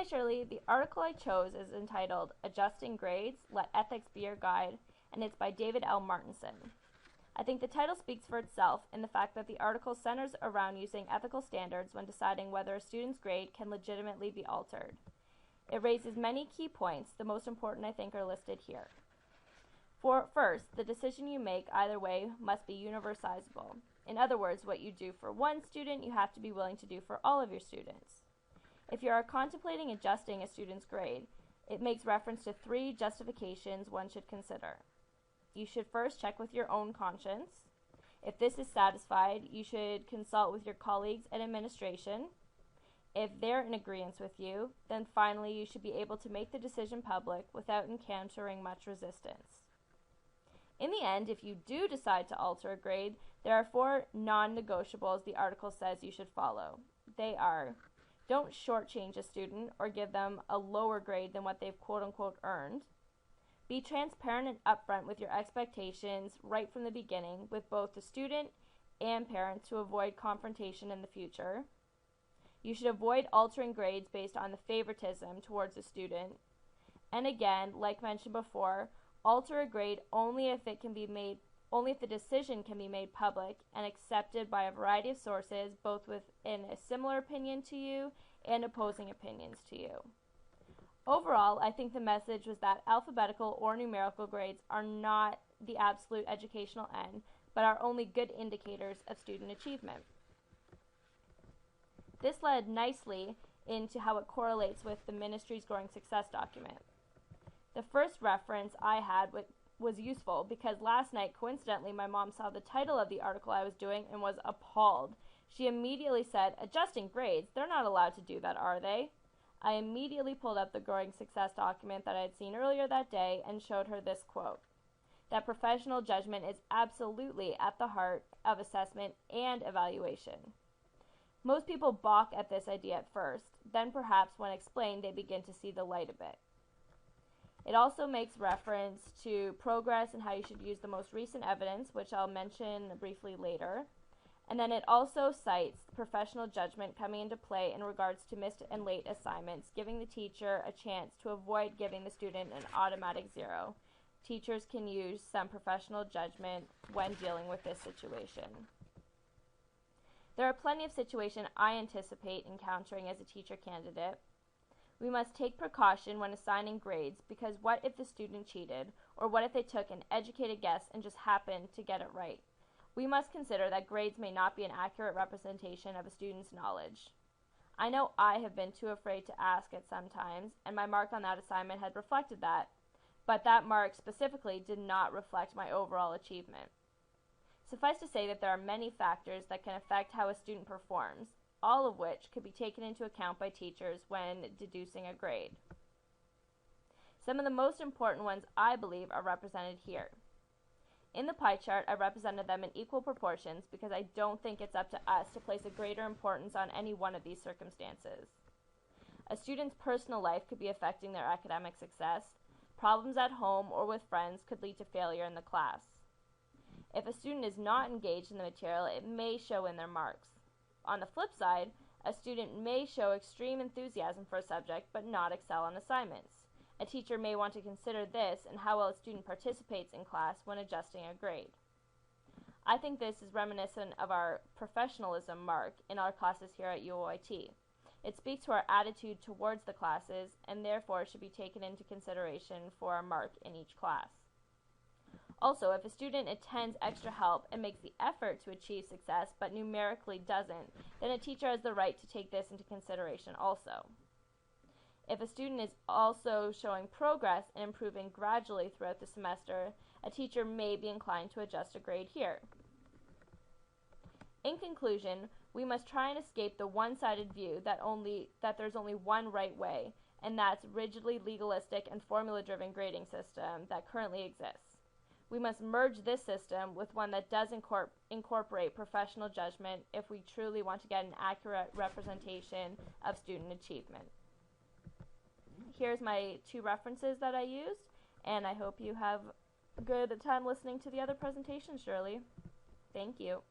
Shirley. The article I chose is entitled Adjusting Grades, Let Ethics Be Your Guide, and it's by David L. Martinson. I think the title speaks for itself in the fact that the article centers around using ethical standards when deciding whether a student's grade can legitimately be altered. It raises many key points. The most important, I think, are listed here. First, the decision you make either way must be universalizable. In other words, what you do for one student, you have to be willing to do for all of your students. If you are contemplating adjusting a student's grade, it makes reference to 3 justifications one should consider. You should first check with your own conscience. If this is satisfied, you should consult with your colleagues and administration. If they're in agreement with you, then finally you should be able to make the decision public without encountering much resistance. In the end, if you do decide to alter a grade, there are 4 non-negotiables the article says you should follow. They are: don't shortchange a student or give them a lower grade than what they've quote-unquote earned. Be transparent and upfront with your expectations right from the beginning with both the student and parent to avoid confrontation in the future. You should avoid altering grades based on the favoritism towards a student. And again, like mentioned before, alter a grade only if the decision can be made public and accepted by a variety of sources, both within a similar opinion to you and opposing opinions to you. Overall, I think the message was that alphabetical or numerical grades are not the absolute educational end, but are only good indicators of student achievement. This led nicely into how it correlates with the ministry's Growing Success document. The first reference I had was useful because last night, coincidentally, my mom saw the title of the article I was doing and was appalled. She immediately said, "Adjusting grades? They're not allowed to do that, are they?" I immediately pulled up the Growing Success document that I had seen earlier that day and showed her this quote: that professional judgment is absolutely at the heart of assessment and evaluation. Most people balk at this idea at first, then perhaps when explained they begin to see the light a bit. It also makes reference to progress and how you should use the most recent evidence, which I'll mention briefly later. And then it also cites professional judgment coming into play in regards to missed and late assignments, giving the teacher a chance to avoid giving the student an automatic 0. Teachers can use some professional judgment when dealing with this situation. There are plenty of situations I anticipate encountering as a teacher candidate. We must take precaution when assigning grades because what if the student cheated, or what if they took an educated guess and just happened to get it right? We must consider that grades may not be an accurate representation of a student's knowledge. I know I have been too afraid to ask at some times, and my mark on that assignment had reflected that, but that mark specifically did not reflect my overall achievement. Suffice to say that there are many factors that can affect how a student performs, all of which could be taken into account by teachers when deducing a grade. Some of the most important ones I believe are represented here. In the pie chart, I represented them in equal proportions because I don't think it's up to us to place a greater importance on any one of these circumstances. A student's personal life could be affecting their academic success. Problems at home or with friends could lead to failure in the class. If a student is not engaged in the material, it may show in their marks. On the flip side, a student may show extreme enthusiasm for a subject but not excel on assignments. A teacher may want to consider this and how well a student participates in class when adjusting a grade. I think this is reminiscent of our professionalism mark in our classes here at UOIT. It speaks to our attitude towards the classes and therefore should be taken into consideration for our mark in each class. Also, if a student attends extra help and makes the effort to achieve success but numerically doesn't, then a teacher has the right to take this into consideration also. If a student is also showing progress and improving gradually throughout the semester, a teacher may be inclined to adjust a grade here. In conclusion, we must try and escape the one-sided view that there's only one right way, and that's rigidly legalistic and formula-driven grading system that currently exists. We must merge this system with one that does incorporate professional judgment if we truly want to get an accurate representation of student achievement. Here's my 2 references that I used, and I hope you have a good time listening to the other presentations, Shirley. Thank you.